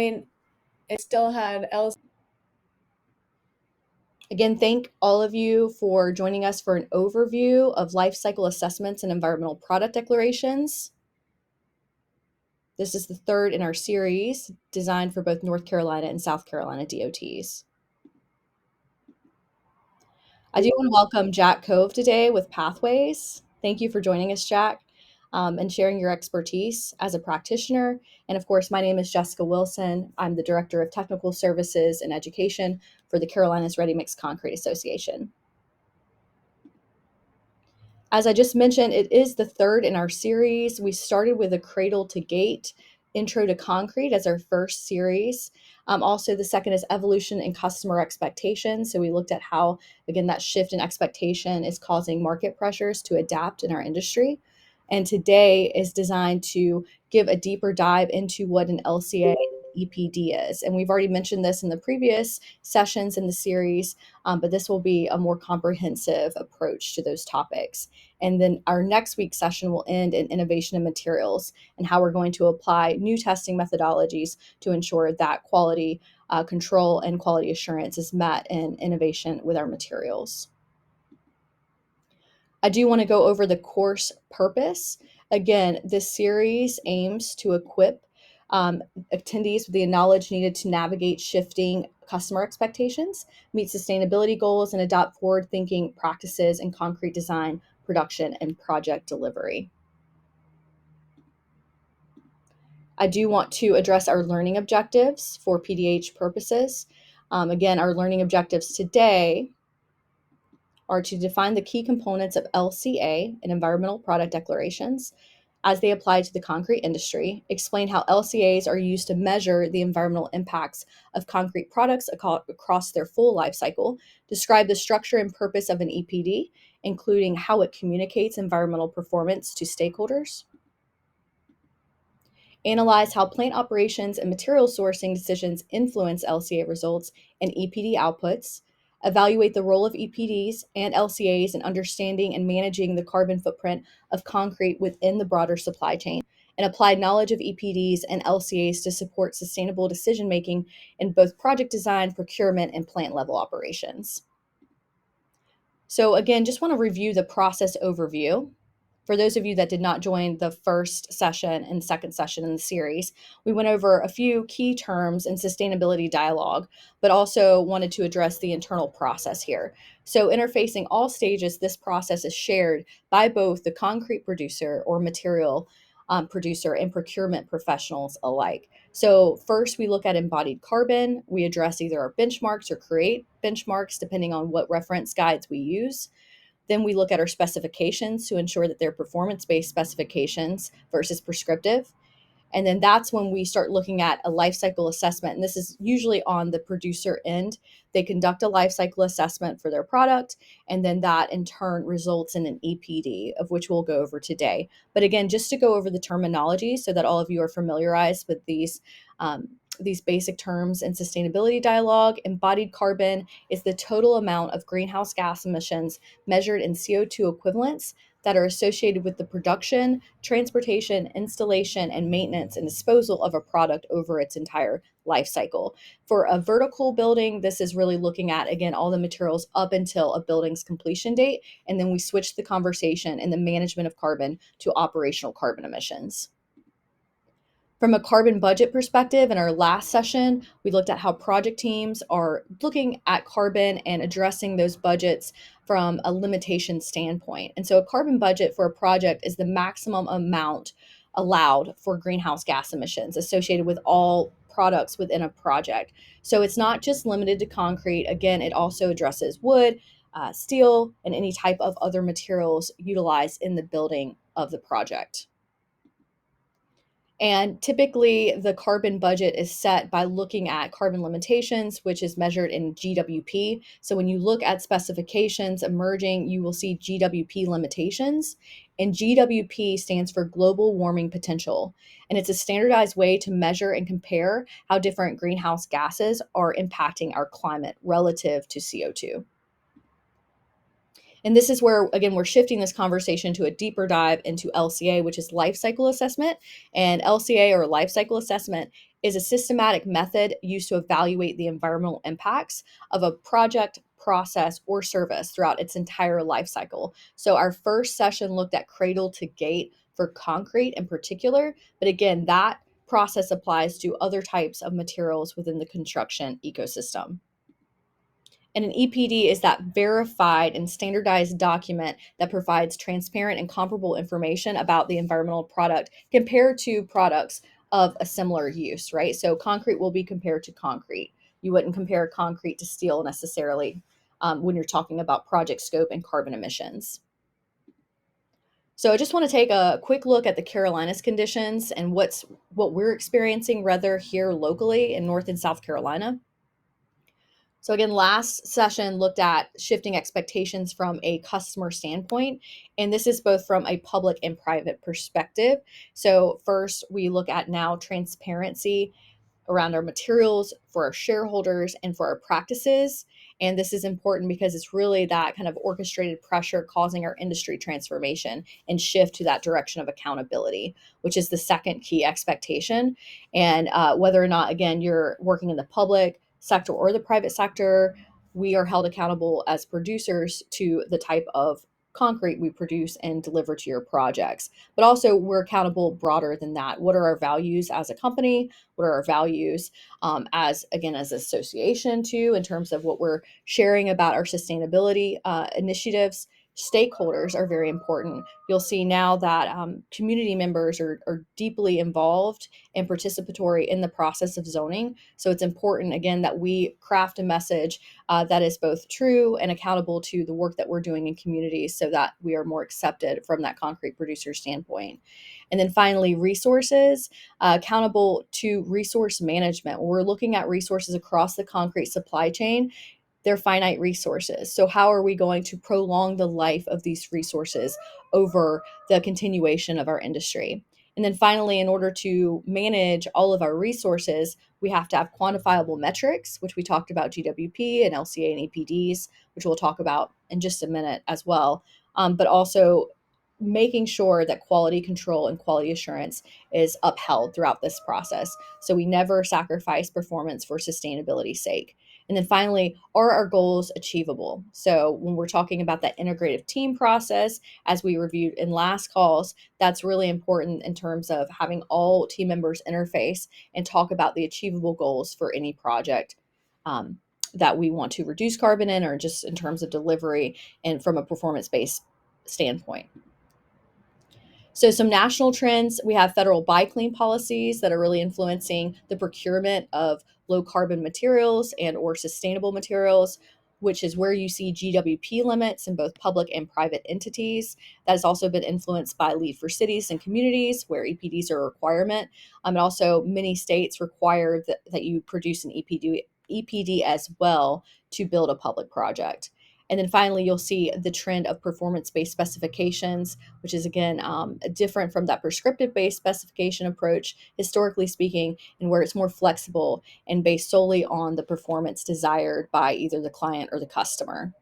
It still had LCAs. Again, thank all of you for joining us for an overview of life cycle assessments and environmental product declarations. This is the third in our series designed for both North Carolina and South Carolina DOTs. I do want to welcome Jack Cove today with Pathways. Thank you for joining us, Jack, and sharing your expertise as a practitioner. And of course, my name is Jessica Wilson. I'm the Director of Technical Services and Education for the Carolinas Ready Mix Concrete Association. As I just mentioned, it is the third in our series. We started with a cradle to gate intro to concrete as our first series. Also, the second is evolution and customer expectations. So we looked at how, again, that shift in expectation is causing market pressures to adapt in our industry. And today is designed to give a deeper dive into what an LCA EPD is. And we've already mentioned this in the previous sessions in the series, but this will be a more comprehensive approach to those topics. And then our next week's session will end in innovation and materials and how we're going to apply new testing methodologies to ensure that quality control and quality assurance is met in innovation with our materials. I do want to go over the course purpose. Again, this series aims to equip attendees with the knowledge needed to navigate shifting customer expectations, meet sustainability goals, and adopt forward-thinking practices in concrete design, production, and project delivery. I do want to address our learning objectives for PDH purposes. Again, our learning objectives today are to define the key components of LCA and environmental product declarations as they apply to the concrete industry, explain how LCAs are used to measure the environmental impacts of concrete products across their full life cycle, describe the structure and purpose of an EPD, including how it communicates environmental performance to stakeholders, analyze how plant operations and material sourcing decisions influence LCA results and EPD outputs, evaluate the role of EPDs and LCAs in understanding and managing the carbon footprint of concrete within the broader supply chain, and apply knowledge of EPDs and LCAs to support sustainable decision making in both project design, procurement, and plant level operations. So again, just want to review the process overview. For those of you that did not join the first session and second session in the series, we went over a few key terms in sustainability dialogue, but also wanted to address the internal process here. So interfacing all stages, this process is shared by both the concrete producer or material producer and procurement professionals alike. So first we look at embodied carbon. We address either our benchmarks or create benchmarks depending on what reference guides we use. Then we look at our specifications to ensure that they're performance-based specifications versus prescriptive. And then that's when we start looking at a life cycle assessment. And this is usually on the producer end. They conduct a life cycle assessment for their product, and then that in turn results in an EPD, of which we'll go over today. But again, just to go over the terminology so that all of you are familiarized with these basic terms in sustainability dialogue. Embodied carbon is the total amount of greenhouse gas emissions measured in CO2 equivalents that are associated with the production, transportation, installation, and maintenance and disposal of a product over its entire life cycle. For a vertical building, this is really looking at, again, all the materials up until a building's completion date, and then we switch the conversation in the management of carbon to operational carbon emissions. From a carbon budget perspective, in our last session, we looked at how project teams are looking at carbon and addressing those budgets from a limitation standpoint. And so a carbon budget for a project is the maximum amount allowed for greenhouse gas emissions associated with all products within a project. So it's not just limited to concrete. Again, it also addresses wood, steel, and any type of other materials utilized in the building of the project. And typically, the carbon budget is set by looking at carbon limitations, which is measured in GWP. So when you look at specifications emerging, you will see GWP limitations. And GWP stands for global warming potential. And it's a standardized way to measure and compare how different greenhouse gases are impacting our climate relative to CO2. And this is where, again, we're shifting this conversation to a deeper dive into LCA, which is life cycle assessment. And LCA, or life cycle assessment, is a systematic method used to evaluate the environmental impacts of a project, process, or service throughout its entire life cycle. So our first session looked at cradle to gate for concrete in particular, but again, that process applies to other types of materials within the construction ecosystem. And an EPD is that verified and standardized document that provides transparent and comparable information about the environmental product compared to products of a similar use, right? So concrete will be compared to concrete. You wouldn't compare concrete to steel necessarily when you're talking about project scope and carbon emissions. So I just want to take a quick look at the Carolinas conditions and what we're experiencing rather here locally in North and South Carolina. So again, last session looked at shifting expectations from a customer standpoint, and this is both from a public and private perspective. So first, we look at now transparency around our materials for our shareholders and for our practices. And this is important because it's really that kind of orchestrated pressure causing our industry transformation and shift to that direction of accountability, which is the second key expectation. And whether or not, again, you're working in the public sector or the private sector, we are held accountable as producers to the type of concrete we produce and deliver to your projects. But also, we're accountable broader than that. What are our values as a company? What are our values as, again, as association too, in terms of what we're sharing about our sustainability initiatives? Stakeholders are very important. You'll see now that community members are deeply involved and participatory in the process of zoning. So it's important, again, that we craft a message that is both true and accountable to the work that we're doing in communities so that we are more accepted from that concrete producer standpoint. And then finally, resources, accountable to resource management. We're looking at resources across the concrete supply chain. They're finite resources. So, how are we going to prolong the life of these resources over the continuation of our industry? And then finally, in order to manage all of our resources, we have to have quantifiable metrics, which we talked about GWP and LCA and EPDs, which we'll talk about in just a minute as well. But also making sure that quality control and quality assurance is upheld throughout this process. So we never sacrifice performance for sustainability's sake. And then finally, are our goals achievable? So when we're talking about that integrative team process, as we reviewed in last calls, that's really important in terms of having all team members interface and talk about the achievable goals for any project that we want to reduce carbon in, or just in terms of delivery and from a performance-based standpoint. So some national trends, we have federal buy clean policies that are really influencing the procurement of low carbon materials and or sustainable materials, which is where you see GWP limits in both public and private entities. That has also been influenced by Lead for Cities and Communities, where EPDs are a requirement. And also many states require that you produce an EPD as well to build a public project. And then finally, you'll see the trend of performance-based specifications, which is, again, different from that prescriptive-based specification approach, historically speaking, and where it's more flexible and based solely on the performance desired by either the client or the customer.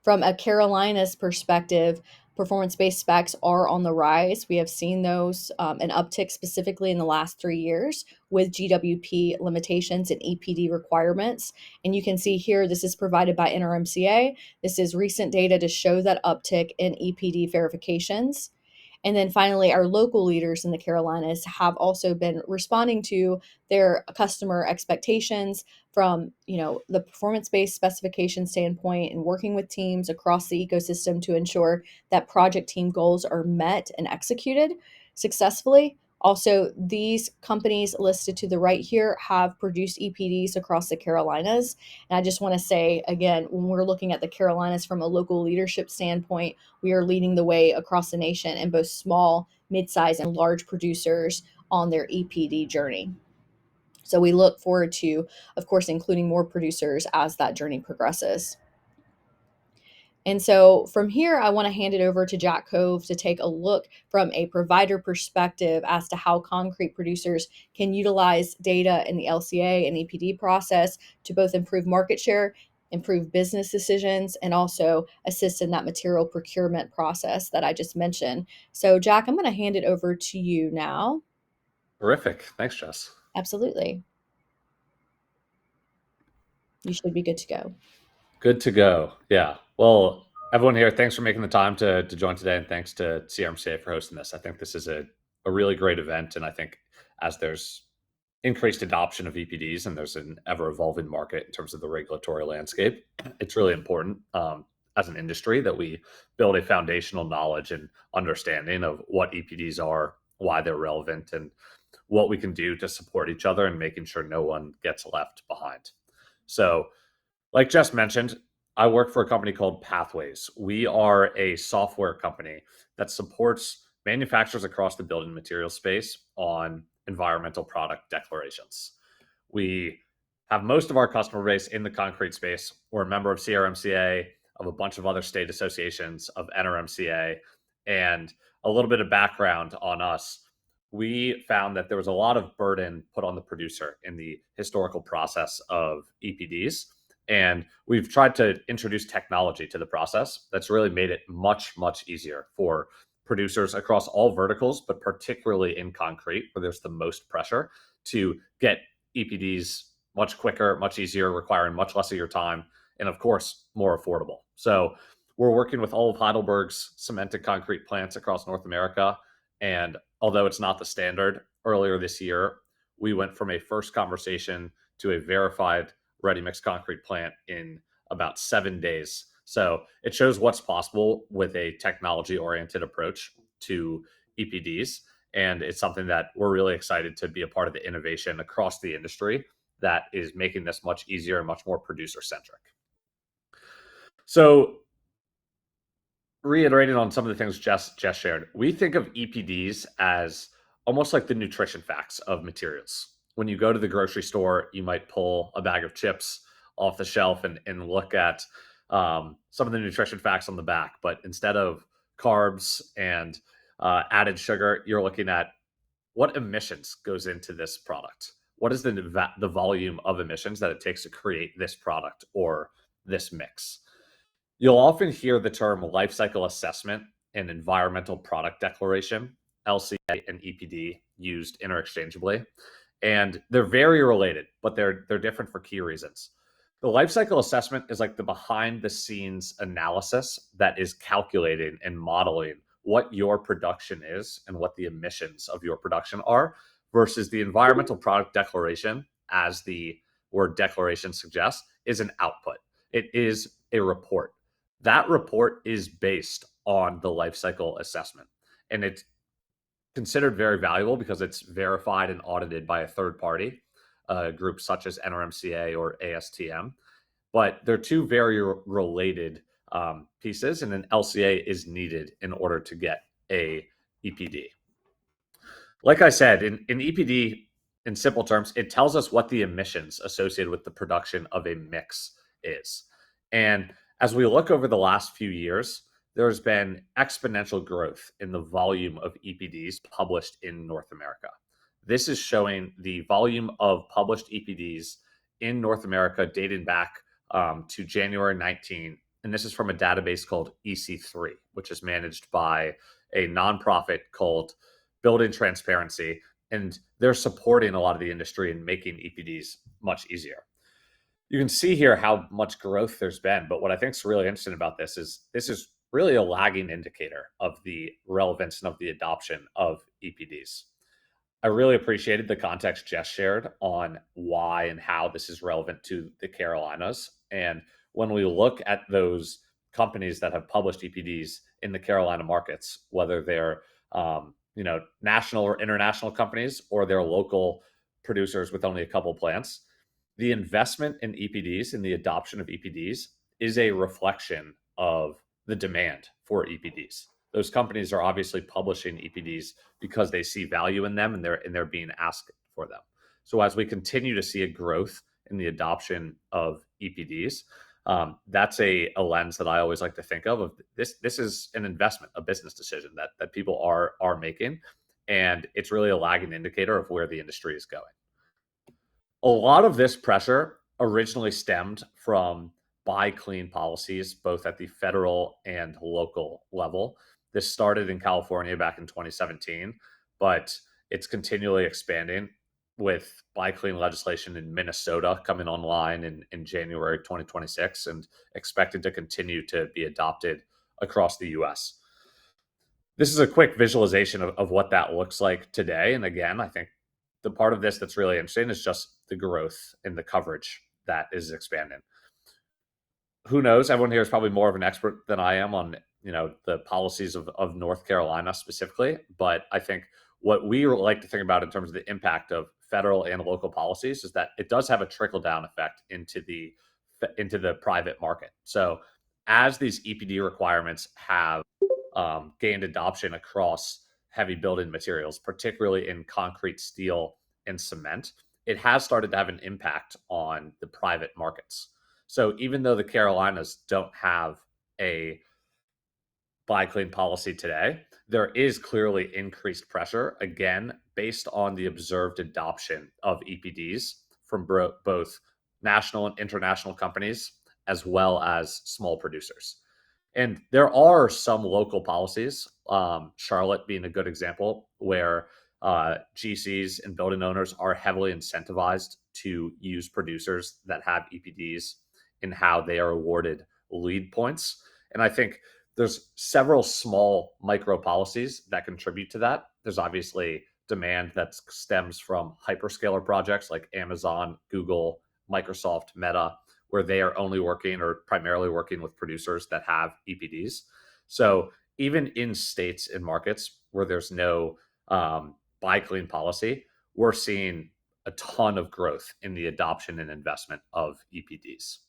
From a Carolinas perspective, performance-based specs are on the rise. We have seen those an uptick specifically in the last 3 years with GWP limitations and EPD requirements. And you can see here, this is provided by NRMCA. This is recent data to show that uptick in EPD verifications. And then finally, our local leaders in the Carolinas have also been responding to their customer expectations from, the performance-based specification standpoint and working with teams across the ecosystem to ensure that project team goals are met and executed successfully. Also, these companies listed to the right here have produced EPDs across the Carolinas. And I just want to say, again, when we're looking at the Carolinas from a local leadership standpoint, we are leading the way across the nation in both small, mid-size, and large producers on their EPD journey. So we look forward to, of course, including more producers as that journey progresses. And so from here, I want to hand it over to Jack Cove to take a look from a provider perspective as to how concrete producers can utilize data in the LCA and EPD process to both improve market share, improve business decisions, and also assist in that material procurement process that I just mentioned. So Jack, I'm going to hand it over to you now. Terrific. Thanks, Jess. Absolutely. You should be good to go. Good to go. Yeah. Well, everyone here, thanks for making the time to join today, and thanks to CRMCA for hosting this. I think this is a really great event, and I think as there's increased adoption of EPDs and there's an ever evolving market in terms of the regulatory landscape, it's really important as an industry that we build a foundational knowledge and understanding of what EPDs are, why they're relevant, and what we can do to support each other and making sure no one gets left behind. So, like Jess mentioned, I work for a company called Pathways. We are a software company that supports manufacturers across the building material space on environmental product declarations. We have most of our customer base in the concrete space. We're a member of CRMCA, of a bunch of other state associations, of NRMCA, and a little bit of background on us. We found that there was a lot of burden put on the producer in the historical process of EPDs. And we've tried to introduce technology to the process that's really made it much, much easier for producers across all verticals, but particularly in concrete, where there's the most pressure, to get EPDs much quicker, much easier, requiring much less of your time, and of course, more affordable. So we're working with all of Heidelberg's cemented concrete plants across North America. And although it's not the standard, earlier this year, we went from a first conversation to a verified ready mix concrete plant in about 7 days. So it shows what's possible with a technology oriented approach to EPDs. And it's something that we're really excited to be a part of the innovation across the industry that is making this much easier and much more producer centric. So, reiterating on some of the things Jess shared, we think of EPDs as almost like the nutrition facts of materials. When you go to the grocery store, you might pull a bag of chips off the shelf and look at some of the nutrition facts on the back. But instead of carbs and added sugar, you're looking at what emissions goes into this product. What is the volume of emissions that it takes to create this product or this mix? You'll often hear the term lifecycle assessment and environmental product declaration, LCA and EPD, used interchangeably. And they're very related, but they're different for key reasons. The lifecycle assessment is like the behind the scenes analysis that is calculating and modeling what your production is and what the emissions of your production are, versus the environmental product declaration, as the word declaration suggests, is an output. It is a report. That report is based on the life cycle assessment. And it's considered very valuable because it's verified and audited by a third party, group such as NRMCA or ASTM. But they're two very related pieces, and an LCA is needed in order to get a EPD. Like I said, in EPD, in simple terms, it tells us what the emissions associated with the production of a mix is. And as we look over the last few years, there's been exponential growth in the volume of EPDs published in North America. This is showing the volume of published EPDs in North America dating back to January 19. And this is from a database called EC3, which is managed by a nonprofit called Building Transparency. And they're supporting a lot of the industry and making EPDs much easier. You can see here how much growth there's been. But what I think is really interesting about this is really a lagging indicator of the relevance and of the adoption of EPDs. I really appreciated the context Jess shared on why and how this is relevant to the Carolinas. And when we look at those companies that have published EPDs in the Carolina markets, whether they're national or international companies, or they're local producers with only a couple plants, the investment in EPDs and the adoption of EPDs is a reflection of the demand for EPDs. Those companies are obviously publishing EPDs because they see value in them and they're being asked for them. So as we continue to see a growth in the adoption of EPDs, that's a lens that I always like to think of this. This is an investment, a business decision that people are making, and it's really a lagging indicator of where the industry is going. A lot of this pressure originally stemmed from buy clean policies, both at the federal and local level. This started in California back in 2017, but It's continually expanding with buy clean legislation in Minnesota coming online in January 2026 and expected to continue to be adopted across the US. This is a quick visualization of what that looks like today. And again, I think the part of this that's really interesting is just the growth in the coverage that is expanding. Who knows? Everyone here is probably more of an expert than I am on the policies of North Carolina specifically. But I think what we like to think about in terms of the impact of federal and local policies is that it does have a trickle down effect into the private market. So as these EPD requirements have gained adoption across heavy building materials, particularly in concrete, steel, and cement, it has started to have an impact on the private markets. So even though the Carolinas don't have a buy clean policy today, there is clearly increased pressure, again, based on the observed adoption of EPDs from both national and international companies, as well as small producers. And there are some local policies, Charlotte being a good example, where GCs and building owners are heavily incentivized to use producers that have EPDs in how they are awarded lead points. And I think there's several small micro policies that contribute to that. There's obviously demand that stems from hyperscaler projects like Amazon, Google, Microsoft, Meta, where they are only working or primarily working with producers that have EPDs. So even in states and markets where there's no buy clean policy, we're seeing a ton of growth in the adoption and investment of EPDs.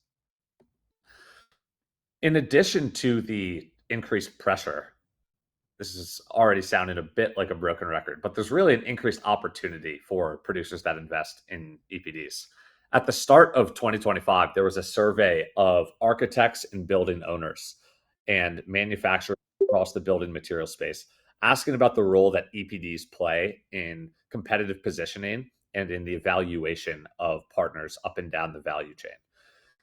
In addition to the increased pressure, this is already sounding a bit like a broken record, but there's really an increased opportunity for producers that invest in EPDs. At the start of 2025, there was a survey of architects and building owners and manufacturers across the building material space asking about the role that EPDs play in competitive positioning and in the evaluation of partners up and down the value chain.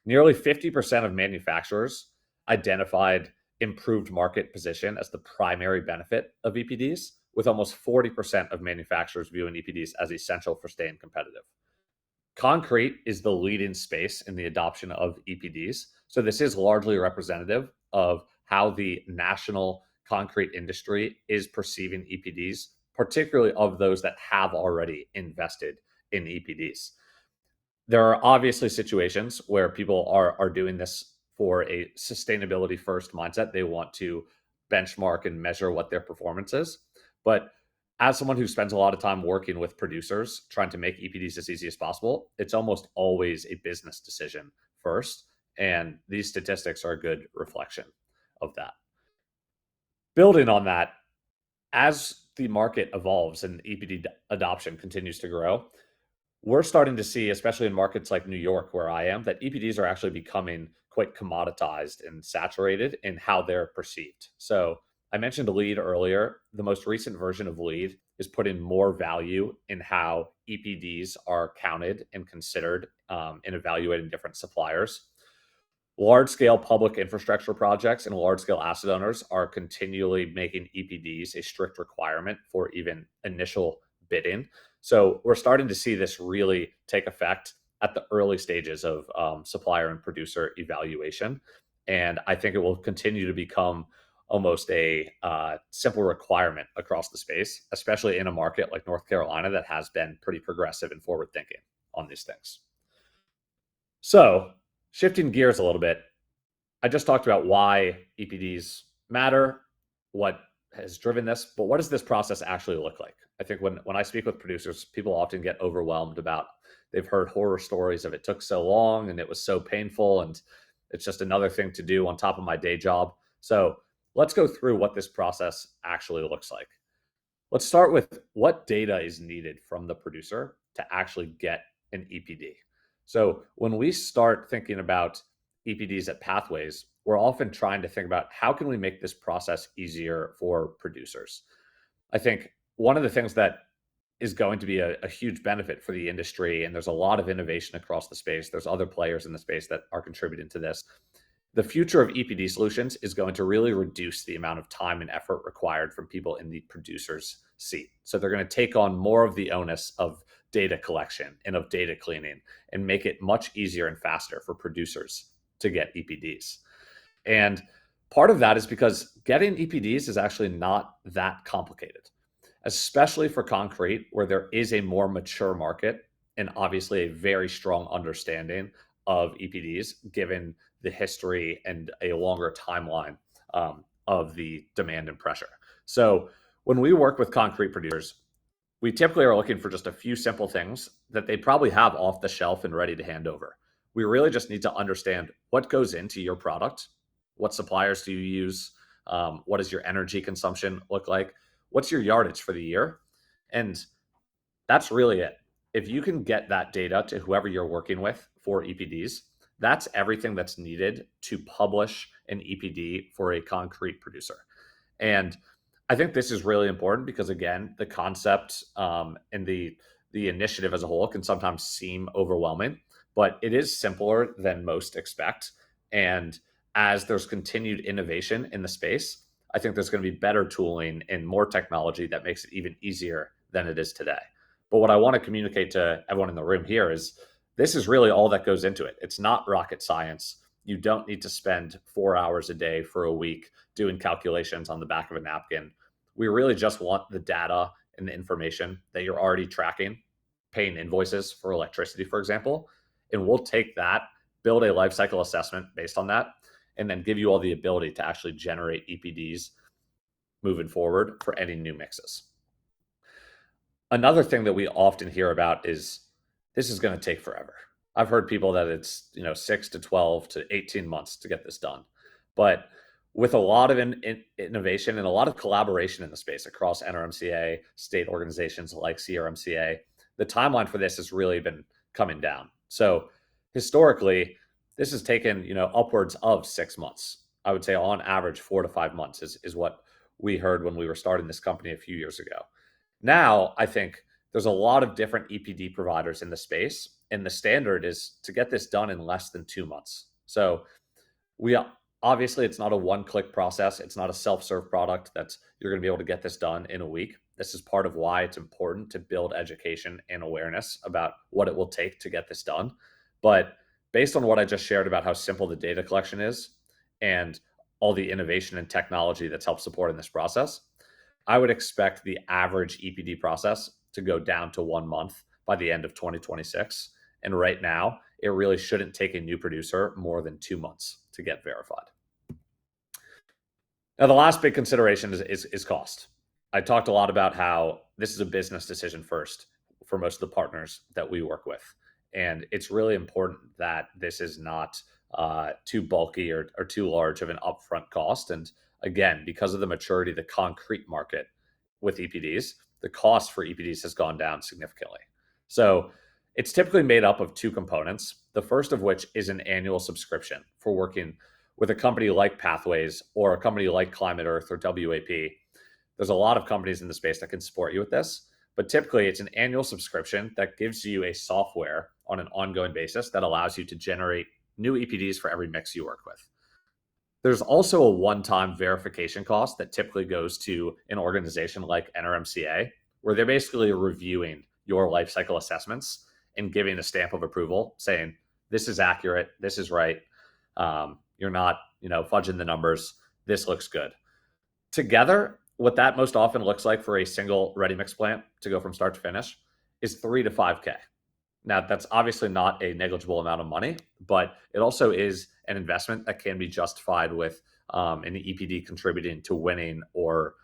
Nearly 50% of manufacturers identified improved market position as the primary benefit of EPDs, with almost 40% of manufacturers viewing EPDs as essential for staying competitive. Concrete is the leading space in the adoption of EPDs. So this is largely representative of how the national concrete industry is perceiving EPDs, particularly of those that have already invested in EPDs. There are obviously situations where people are doing this for a sustainability first mindset. They want to benchmark and measure what their performance is. But as someone who spends a lot of time working with producers trying to make EPDs as easy as possible, it's almost always a business decision first. And these statistics are a good reflection of that. Building on that, as the market evolves and EPD adoption continues to grow, we're starting to see, especially in markets like New York, where I am, that EPDs are actually becoming quite commoditized and saturated in how they're perceived. So I mentioned LEED earlier. The most recent version of LEED is putting more value in how EPDs are counted and considered in evaluating different suppliers. Large-scale public infrastructure projects and large-scale asset owners are continually making EPDs a strict requirement for even initial bidding. So we're starting to see this really take effect at the early stages of supplier and producer evaluation. And I think it will continue to become almost a simple requirement across the space, especially in a market like North Carolina that has been pretty progressive and forward thinking on these things. So shifting gears a little bit, I just talked about why EPDs matter, what has driven this, but what does this process actually look like? I think when I speak with producers, people often get overwhelmed about they've heard horror stories of it took so long and it was so painful and it's just another thing to do on top of my day job. So let's go through what this process actually looks like. Let's start with what data is needed from the producer to actually get an EPD. So when we start thinking about EPDs at Pathways, we're often trying to think about how can we make this process easier for producers. I think one of the things that is going to be a huge benefit for the industry, and there's a lot of innovation across the space. There's other players in the space that are contributing to this, The future of EPD solutions is going to really reduce the amount of time and effort required from people in the producer's seat. So they're going to take on more of the onus of data collection and of data cleaning and make it much easier and faster for producers to get EPDs. And part of that is because getting EPDs is actually not that complicated, especially for concrete, where there is a more mature market and obviously a very strong understanding of EPDs, given the history and a longer timeline of the demand and pressure. So when we work with concrete producers, we typically are looking for just a few simple things that they probably have off the shelf and ready to hand over. We really just need to understand what goes into your product, what suppliers do you use, what does your energy consumption look like, what's your yardage for the year, and that's really it. If you can get that data to whoever you're working with for EPDs, that's everything that's needed to publish an EPD for a concrete producer. And I think this is really important because, again, the concept and the initiative as a whole can sometimes seem overwhelming, but it is simpler than most expect. And as there's continued innovation in the space, I think there's going to be better tooling and more technology that makes it even easier than it is today. But what I want to communicate to everyone in the room here is this is really all that goes into it. It's not rocket science. You don't need to spend 4 hours a day for a week doing calculations on the back of a napkin. We really just want the data and the information that you're already tracking, paying invoices for electricity, for example, and we'll take that, build a life cycle assessment based on that, and then give you all the ability to actually generate EPDs moving forward for any new mixes. Another thing that we often hear about is this is going to take forever. I've heard people that it's 6 to 12 to 18 months to get this done. But with a lot of innovation and a lot of collaboration in the space across NRMCA, state organizations like CRMCA, the timeline for this has really been coming down. So historically, this has taken upwards of 6 months. I would say on average 4 to 5 months is what we heard when we were starting this company a few years ago. Now, I think there's a lot of different EPD providers in the space, and the standard is to get this done in less than 2 months. So we obviously, it's not a one-click process. It's not a self-serve product that's you're going to be able to get this done in a week. This is part of why it's important to build education and awareness about what it will take to get this done. But based on what I just shared about how simple the data collection is and all the innovation and technology that's helped support in this process, I would expect the average EPD process to go down to 1 month by the end of 2026. And right now, it really shouldn't take a new producer more than 2 months to get verified. Now, the last big consideration is cost. I talked a lot about how this is a business decision first for most of the partners that we work with. And it's really important that this is not too bulky or too large of an upfront cost. And again, because of the maturity of the concrete market with EPDs, the cost for EPDs has gone down significantly. So it's typically made up of two components. The first of which is an annual subscription for working with a company like Pathways or a company like Climate Earth or WAP. There's a lot of companies in the space that can support you with this, but typically it's an annual subscription that gives you a software on an ongoing basis that allows you to generate new EPDs for every mix you work with. There's also a one-time verification cost that typically goes to an organization like NRMCA, where they're basically reviewing your life cycle assessments and giving a stamp of approval saying, this is accurate, this is right, you're not fudging the numbers, this looks good. Together, what that most often looks like for a single ready mix plant to go from start to finish is 3 to 5K. Now, that's obviously not a negligible amount of money, but it also is an investment that can be justified with an EPD contributing to winning or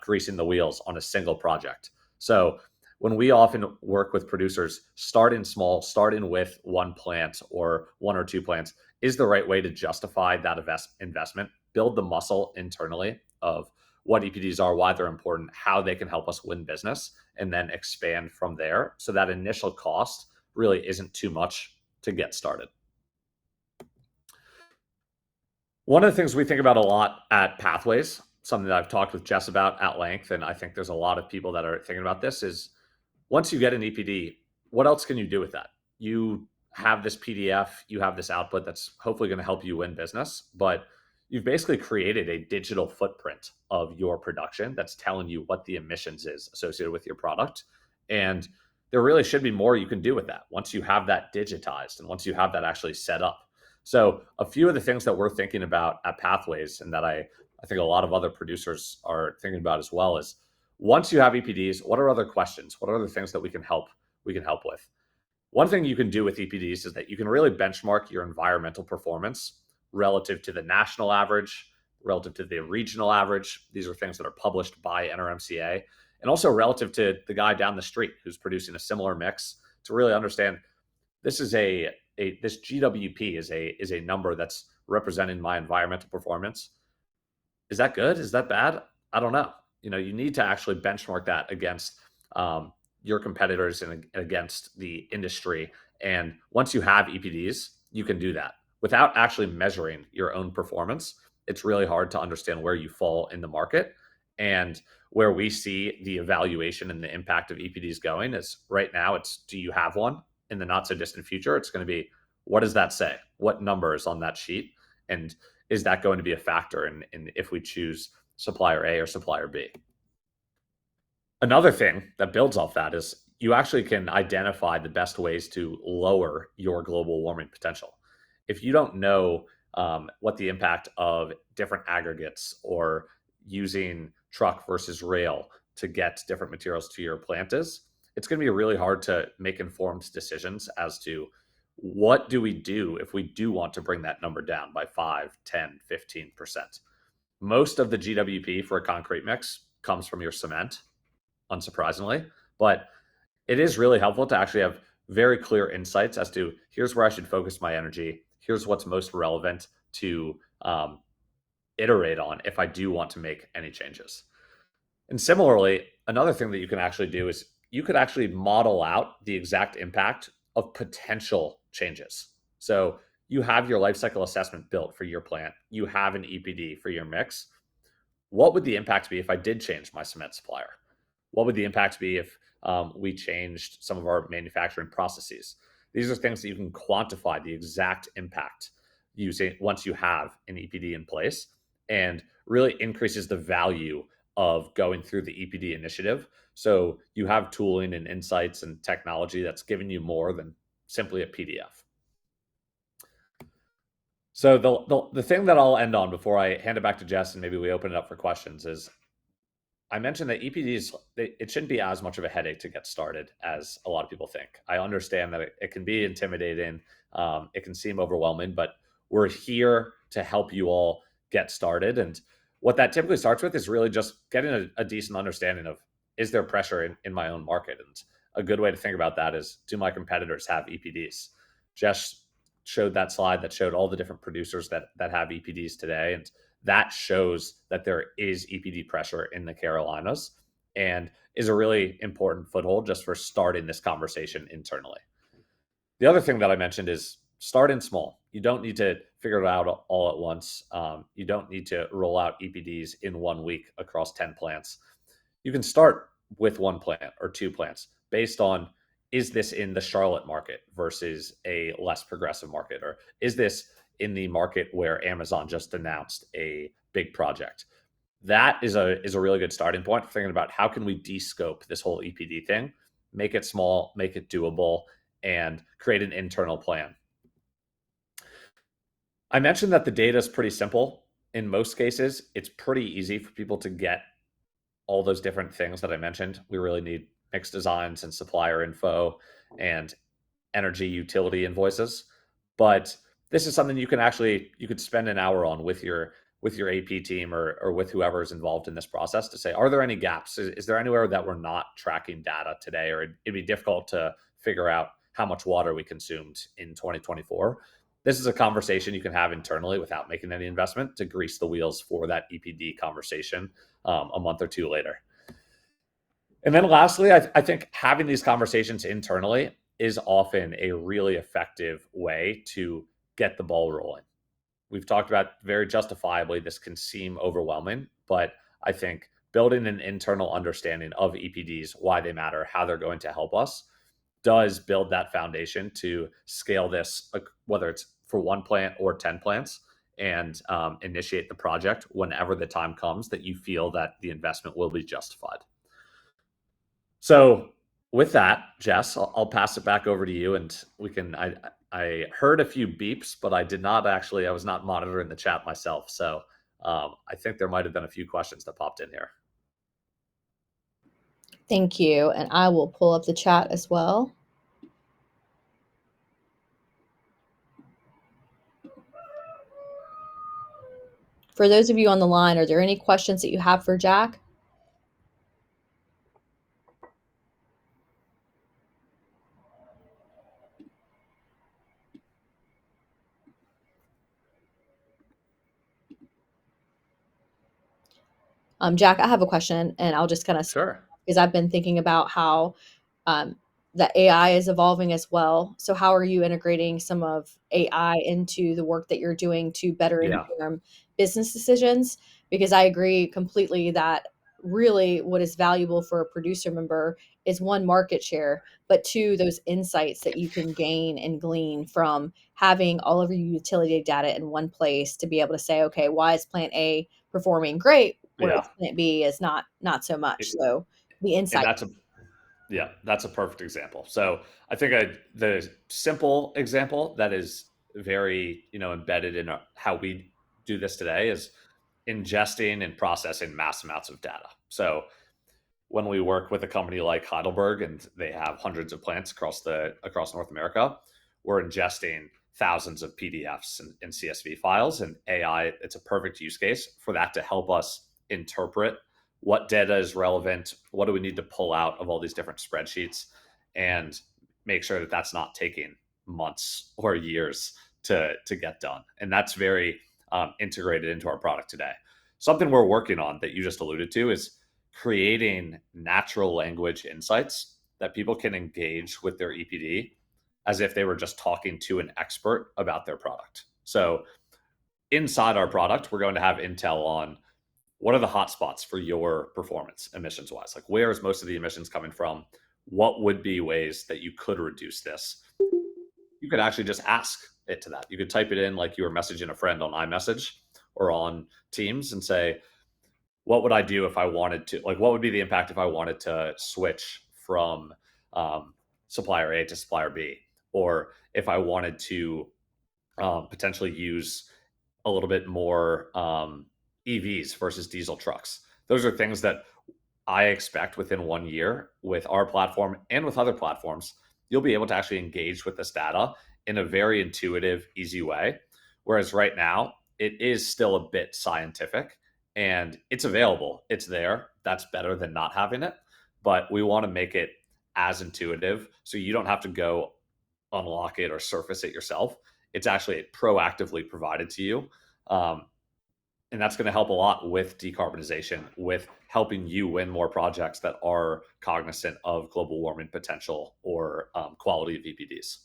greasing the wheels on a single project. So when we often work with producers, starting small, starting with one plant or 1 or 2 plants is the right way to justify that investment, build the muscle internally of what EPDs are, why they're important, how they can help us win business, and then expand from there. So that initial cost really isn't too much to get started. One of the things we think about a lot at Pathways, something that I've talked with Jess about at length, and I think there's a lot of people that are thinking about this, is once you get an EPD, what else can you do with that? You have this PDF, you have this output that's hopefully going to help you win business, but you've basically created a digital footprint of your production that's telling you what the emissions is associated with your product. And there really should be more you can do with that once you have that digitized and once you have that actually set up. So a few of the things that we're thinking about at Pathways, and that I think a lot of other producers are thinking about as well, is once you have EPDs, what are other questions? What are other things that we can help with? One thing you can do with EPDs is that you can really benchmark your environmental performance relative to the national average, relative to the regional average. These are things that are published by NRMCA, and also relative to the guy down the street who's producing a similar mix, to really understand this is this GWP is a number that's representing my environmental performance. Is that good? Is that bad? I don't know. You need to actually benchmark that against your competitors and against the industry. And once you have EPDs, you can do that without actually measuring your own performance. It's really hard to understand where you fall in the market. And where we see the evaluation and the impact of EPDs going is right now, it's, do you have one? In the not so distant future, it's going to be, what does that say? What number is on that sheet? And is that going to be a factor in if we choose supplier A or supplier B? Another thing that builds off that is you actually can identify the best ways to lower your global warming potential. If you don't know what the impact of different aggregates or using truck versus rail to get different materials to your plant is, it's going to be really hard to make informed decisions as to what do we do if we do want to bring that number down by 5, 10, 15%. Most of the GWP for a concrete mix comes from your cement, unsurprisingly, but it is really helpful to actually have very clear insights as to here's where I should focus my energy. Here's what's most relevant to iterate on if I do want to make any changes. And similarly, another thing that you can actually do is you could actually model out the exact impact of potential changes. So you have your life cycle assessment built for your plant. You have an EPD for your mix. What would the impact be if I did change my cement supplier? What would the impact be if we changed some of our manufacturing processes? These are things that you can quantify the exact impact using once you have an EPD in place, and really increases the value of going through the EPD initiative. So you have tooling and insights and technology that's giving you more than simply a PDF. So the thing that I'll end on before I hand it back to Jess and maybe we open it up for questions is, I mentioned that EPDs, it shouldn't be as much of a headache to get started as a lot of people think. I understand that it can be intimidating. It can seem overwhelming, but we're here to help you all get started. And what that typically starts with is really just getting a decent understanding of, is there pressure in my own market? And a good way to think about that is, do my competitors have EPDs? Jess showed that slide that showed all the different producers that have EPDs today. And that shows that there is EPD pressure in the Carolinas and is a really important foothold just for starting this conversation internally. The other thing that I mentioned is starting small. You don't need to figure it out all at once. You don't need to roll out EPDs in 1 week across 10 plants. You can start with 1 plant or 2 plants based on, is this in the Charlotte market versus a less progressive market? Or is this in the market where Amazon just announced a big project? That is a really good starting point for thinking about how can we de-scope this whole EPD thing, make it small, make it doable, and create an internal plan. I mentioned that the data is pretty simple. In most cases, it's pretty easy for people to get all those different things that I mentioned. We really need mixed designs and supplier info and energy utility invoices. But this is something you could spend an hour on with your AP team or with whoever is involved in this process to say, are there any gaps? Is there anywhere that we're not tracking data today, or it'd be difficult to figure out how much water we consumed in 2024? This is a conversation you can have internally without making any investment to grease the wheels for that EPD conversation a month or two later. And then lastly, I think having these conversations internally is often a really effective way to get the ball rolling. We've talked about very justifiably, this can seem overwhelming, but I think building an internal understanding of EPDs, why they matter, how they're going to help us, does build that foundation to scale this, whether it's for one plant or 10 plants, and initiate the project whenever the time comes that you feel that the investment will be justified. So with that, Jess, I'll pass it back over to you, and we can. I heard a few beeps, but I did not actually. I was not monitoring the chat myself, so I think there might have been a few questions that popped in here. Thank you. And I will pull up the chat as well. For those of you on the line, are there any questions that you have for Jack? Jack, I have a question, and I'll just kind of, Sure. because I've been thinking about how the AI is evolving as well. So how are you integrating some of AI into the work that you're doing to better Yeah. inform business decisions? Because I agree completely that really what is valuable for a producer member is one, market share, but two, those insights that you can gain and glean from having all of your utility data in one place to be able to say, okay, why is plant A performing great, whereas Yeah. plant B is not so much. So the And insight. that's a perfect example. So I think the simple example that is very embedded in how we do this today is ingesting and processing mass amounts of data. So when we work with a company like Heidelberg and they have hundreds of plants across North America, we're ingesting thousands of PDFs and CSV files, and AI, it's a perfect use case for that to help us interpret what data is relevant, what do we need to pull out of all these different spreadsheets, and make sure that that's not taking months or years to get done. And that's very integrated into our product today. Something we're working on that you just alluded to is creating natural language insights that people can engage with their EPD as if they were just talking to an expert about their product. So inside our product, we're going to have intel on what are the hotspots for your performance emissions wise? Like, where is most of the emissions coming from? What would be ways that you could reduce this? You could actually just ask it to that. You could type it in like you were messaging a friend on iMessage or on Teams and say, what would I do if I wanted to, like, what would be the impact if I wanted to switch from supplier A to supplier B? Or if I wanted to potentially use a little bit more EVs versus diesel trucks. Those are things that I expect within 1 year with our platform and with other platforms, you'll be able to actually engage with this data in a very intuitive, easy way. Whereas right now, it is still a bit scientific and it's available. It's there. That's better than not having it. But we want to make it as intuitive so you don't have to go unlock it or surface it yourself. It's actually proactively provided to you. And that's going to help a lot with decarbonization, with helping you win more projects that are cognizant of global warming potential or quality of EPDs.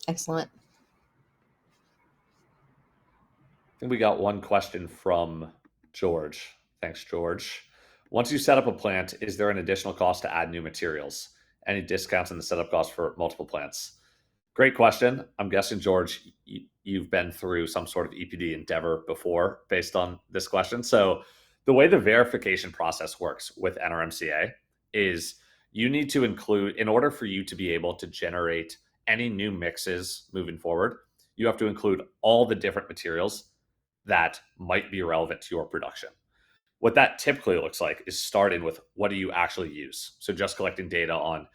Excellent. I think we got one question from George. Thanks, George. Once you set up a plant, is there an additional cost to add new materials? Any discounts in the setup cost for multiple plants? Great question. I'm guessing, George, you've been through some sort of EPD endeavor before based on this question. So, the way the verification process works with NRMCA is you need to include, in order for you to be able to generate any new mixes moving forward, you have to include all the different materials that might be relevant to your production. What that typically looks like is starting with what do you actually use? So, just collecting data on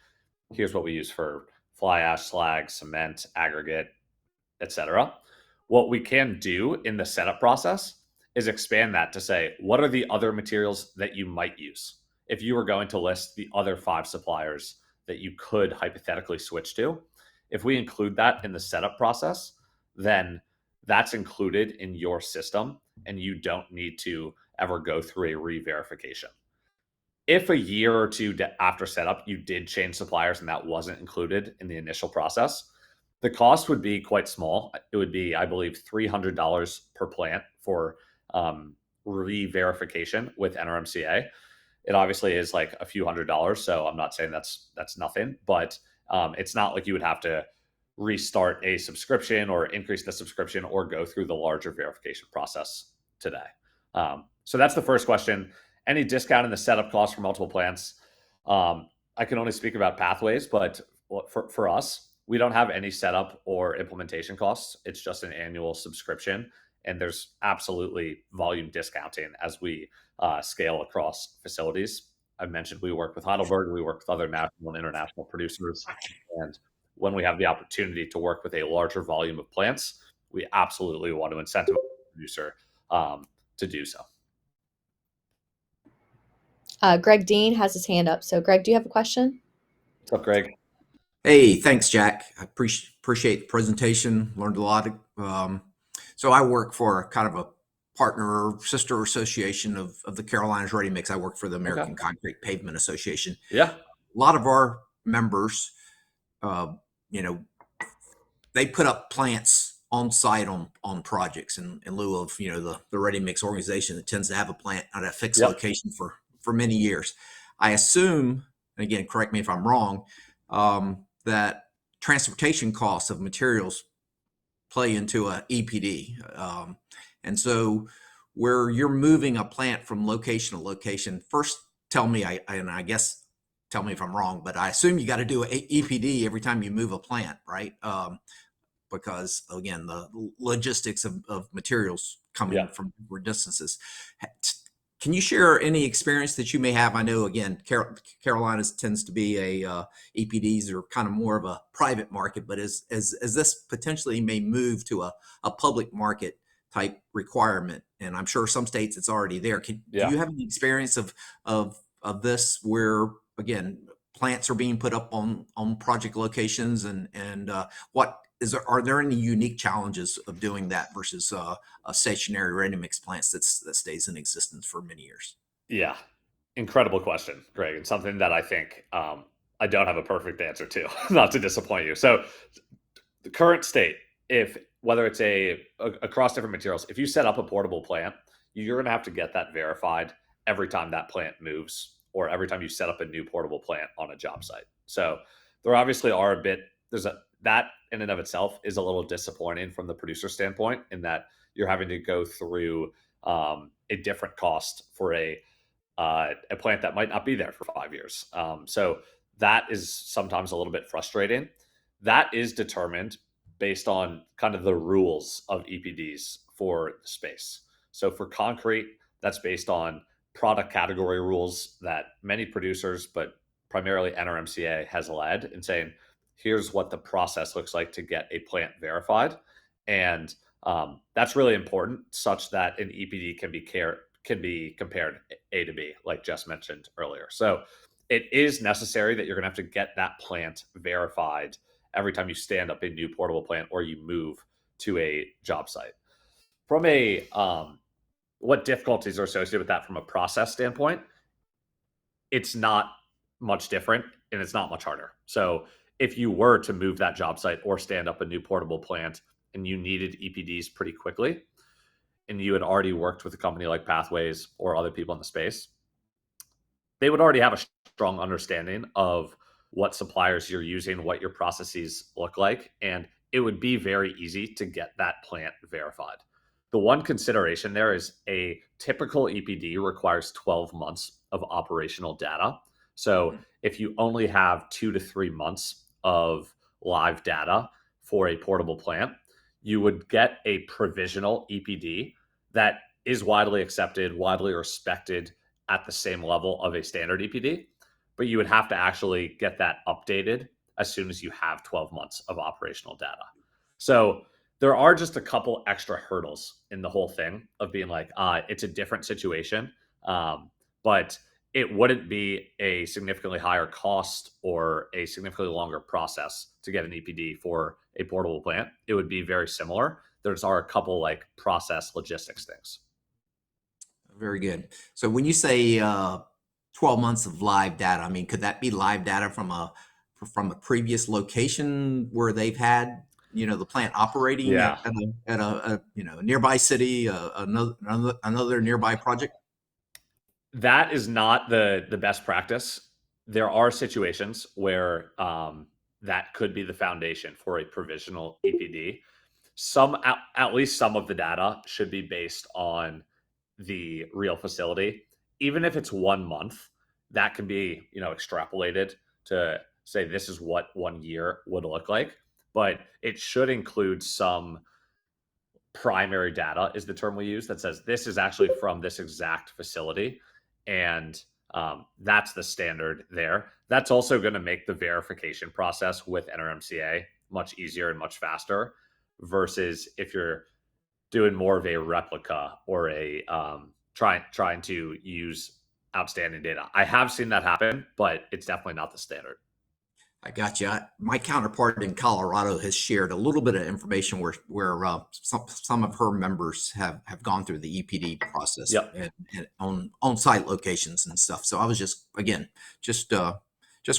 here's what we use for fly ash, slag, cement, aggregate, etc. What we can do in the setup process is expand that to say, what are the other materials that you might use? If you were going to list the other 5 suppliers that you could hypothetically switch to, if we include that in the setup process, then that's included in your system and you don't need to ever go through a re-verification. If a year or two after setup you did change suppliers and that wasn't included in the initial process, the cost would be quite small. It would be, I believe, $300 per plant for re-verification with NRMCA. It obviously is like a few $100s, so I'm not saying that's nothing, but it's not like you would have to restart a subscription or increase the subscription or go through the larger verification process today. So that's the first question. Any discount in the setup cost for multiple plants? I can only speak about Pathways, but for us, we don't have any setup or implementation costs. It's just an annual subscription, and there's absolutely volume discounting as we scale across facilities. I mentioned we work with Heidelberg, we work with other national and international producers, and when we have the opportunity to work with a larger volume of plants, we absolutely want to incentivize the producer to do so. Greg Dean has his hand up. So, Greg, do you have a question? What's up, Greg? Hey, thanks, Jack. I appreciate the presentation. Learned a lot. So I work for kind of a partner or sister association of the Carolinas Ready Mix. I work for the American Concrete Pavement Association. Yeah. A lot of our members, you know, they put up plants on site on projects in lieu of, you know, the ready mix organization that tends to have a plant at a fixed location for many years. I assume, and again, correct me if I'm wrong, that transportation costs of materials play into a EPD. And so where you're moving a plant from location to location, first tell me, and I guess tell me if I'm wrong, but I assume you got to do an EPD every time you move a plant, right? Because again, the logistics of materials coming from different distances. Can you share any experience that you may have? I know, again, Carolinas tends to be EPDs are kind of more of a private market, but as this potentially may move to a public market type requirement, and I'm sure some states it's already there. Do you have any experience of this where, again, plants are being put up on project locations, and are there any unique challenges of doing that versus a stationary ready mix plants that stays in existence for many years? Yeah, incredible question, Greg, and something that I think I don't have a perfect answer to, not to disappoint you. So the current state, whether it's across different materials, if you set up a portable plant, you're going to have to get that verified every time that plant moves or every time you set up a new portable plant on a job site. So there obviously are that in and of itself is a little disappointing from the producer standpoint, in that you're having to go through a different cost for a plant that might not be there for 5 years. So that is sometimes a little bit frustrating. That is determined based on kind of the rules of EPDs for the space. So for concrete, that's based on product category rules that many producers, but primarily CRMCA, has led in saying, here's what the process looks like to get a plant verified. And that's really important, such that an EPD can be compared A to B, like Jess mentioned earlier. So it is necessary that you're going to have to get that plant verified every time you stand up a new portable plant or you move to a job site. From what difficulties are associated with that from a process standpoint, it's not much different and it's not much harder. So if you were to move that job site or stand up a new portable plant and you needed EPDs pretty quickly, and you had already worked with a company like Pathways or other people in the space, they would already have a strong understanding of what suppliers you're using, what your processes look like, and it would be very easy to get that plant verified. The one consideration there is a typical EPD requires 12 months of operational data. So if you only have 2 to 3 months of live data for a portable plant, you would get a provisional EPD that is widely accepted, widely respected at the same level of a standard EPD, but you would have to actually get that updated as soon as you have 12 months of operational data. So there are just a couple extra hurdles in the whole thing of being like, it's a different situation, but it wouldn't be a significantly higher cost or a significantly longer process to get an EPD for a portable plant. It would be very similar. There's a couple like process logistics things. Very good. So when you say 12 months of live data, I mean, could that be live data from a previous location where they've had, you know, the plant operating at a you know, nearby city, another nearby project? That is not the best practice. There are situations where that could be the foundation for a provisional EPD. At least some of the data should be based on the real facility, even if it's 1 month. That can be extrapolated to say this is what 1 year would look like, but it should include some primary data is the term we use that says this is actually from this exact facility. And that's the standard there. That's also going to make the verification process with NRMCA much easier and much faster versus if you're doing more of a replica or a trying to use outstanding data. I have seen that happen, but it's definitely not the standard. I got you. My counterpart in Colorado has shared a little bit of information where some of her members have gone through the EPD process Yep. and on site locations and stuff. So I was just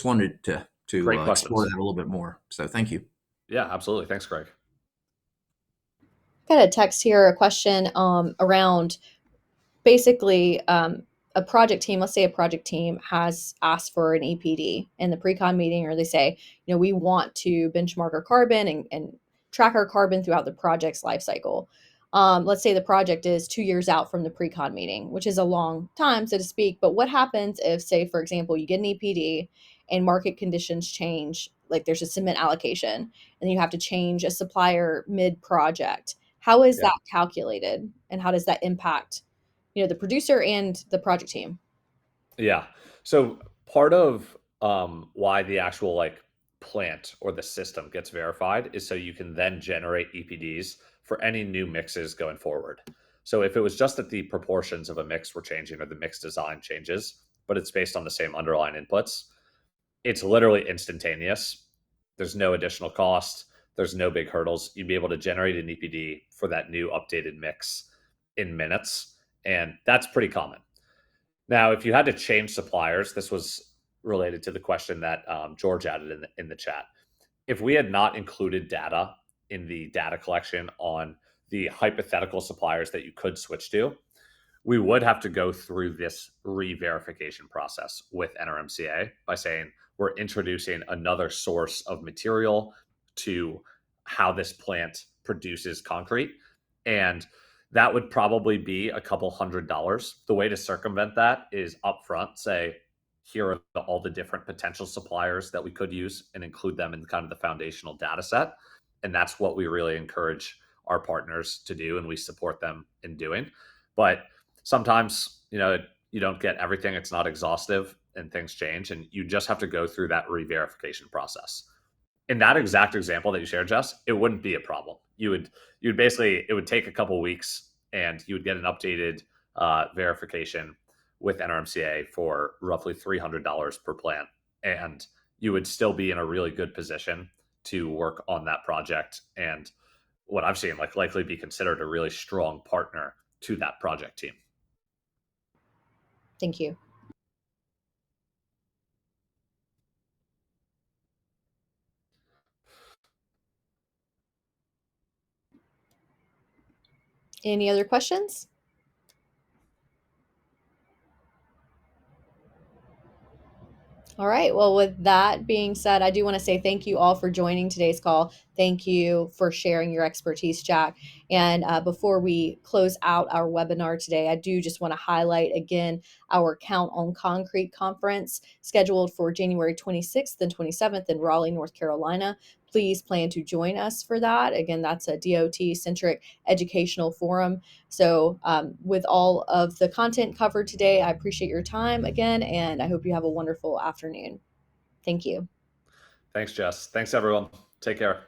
wanted to Great explore questions. that a little bit more. So thank you. Yeah, absolutely. Thanks, Greg. Got a text here, a question around basically a project team. Let's say a project team has asked for an EPD in the pre-con meeting, or they say, we want to benchmark our carbon and track our carbon throughout the project's life cycle. Let's say the project is 2 years out from the pre-con meeting, which is a long time, so to speak. But what happens if, say, for example, you get an EPD and market conditions change, like there's a cement allocation, and you have to change a supplier mid-project? How is Yeah. that calculated, and how does that impact the producer and the project team? Yeah. So part of why the actual plant or the system gets verified is so you can then generate EPDs for any new mixes going forward. So if it was just that the proportions of a mix were changing or the mix design changes, but it's based on the same underlying inputs, it's literally instantaneous. There's no additional cost. There's no big hurdles. You'd be able to generate an EPD for that new updated mix in minutes. And that's pretty common. Now, if you had to change suppliers, this was related to the question that George added in the chat. If we had not included data in the data collection on the hypothetical suppliers that you could switch to, we would have to go through this re-verification process with NRMCA by saying we're introducing another source of material to how this plant produces concrete. And that would probably be a couple $100. The way to circumvent that is upfront say, here are all the different potential suppliers that we could use and include them in kind of the foundational data set. And that's what we really encourage our partners to do, and we support them in doing. But sometimes, you don't get everything. It's not exhaustive and things change, and you just have to go through that re-verification process. In that exact example that you shared, Jess, it wouldn't be a problem. You'd basically, it would take a couple weeks and you would get an updated verification with NRMCA for roughly $300 per plant. And you would still be in a really good position to work on that project. And what I've seen, likely be considered a really strong partner to that project team. Thank you. Any other questions? All right. Well, with that being said, I do want to say thank you all for joining today's call. Thank you for sharing your expertise, Jack. And before we close out our webinar today, I do just want to highlight again our Count on Concrete conference scheduled for January 26th and 27th in Raleigh, North Carolina. Please plan to join us for that. Again, that's a DOT-centric educational forum. So with all of the content covered today, I appreciate your time again, and I hope you have a wonderful afternoon. Thank you. Thanks, Jess. Thanks, everyone. Take care.